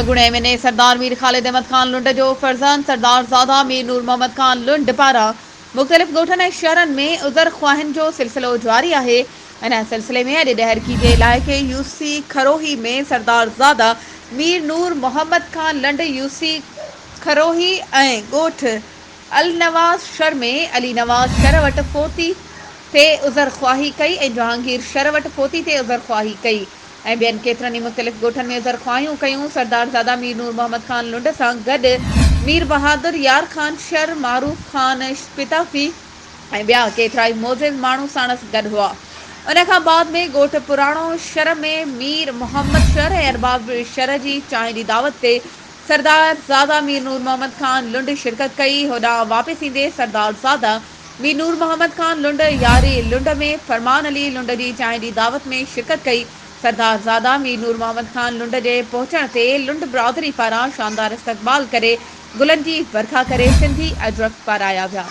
अगुणे MNA सरदार मीर ख़ालिद अहमद ख़ान लुंड जो फर्ज़ंद सरदार ज़ादा मीर नूर मोहम्मद ख़ान लुंड पारां मुख़्तलिफ़ ॻोठनि ऐं शहरनि में उज़र ख़्वाहिनि जो सिलसिलो जारी आहे। इन सिलसिले में अॼु डहरकी जे इलाइक़े यूसी खरोही में सरदार ज़ादा मीर नूर मोहम्मद ख़ान लुंड यूसी खरोही ऐं ॻोठ अल नवाज़ शर में अली नवाज़ शर वटि फोती ते उज़र ख़्वाही कई ऐं जहांगीर शर वटि फोती ते उज़र ख़्वाही कई ऐं ॿियनि केतिरनि ई मुख़्तलिफ़ ॻोठनि में उज़र ख़्वाहियूं कयूं। सरदार ज़ादा मीर नूर मोहम्मद ख़ान लुंड सां गॾु मीर बहादुर यार ख़ान शर मारूफ़ ख़ान पिताफ़ी ऐं ॿिया केतिरा ई मोज़िज़ माण्हू साणस गॾु हुआ। उन खां बाद में ॻोठ पुराणो शर में मीर मोहम्मद शर ऐं अरबाब शर जी चांहि जी दावत ते सरदार ज़ादा मीर नूर मोहम्मद ख़ान लुंड शिरकत कई। होॾां वापसि ईंदे सरदार ज़ादा मीर नूर मोहम्मद ख़ान लुंड यारी लुंड में फरमान अली लुंड जी चांहि जी दावत में शिरकत कई। सरदार ज़ादा मीर नूर मोहम्मद ख़ान लुंड जे पहुचण ते लुंड बिरादरी पारां शानदार इस्तक़बाल करे गुलनि जी बरखा करे सिंधी अजरक पाराया विया।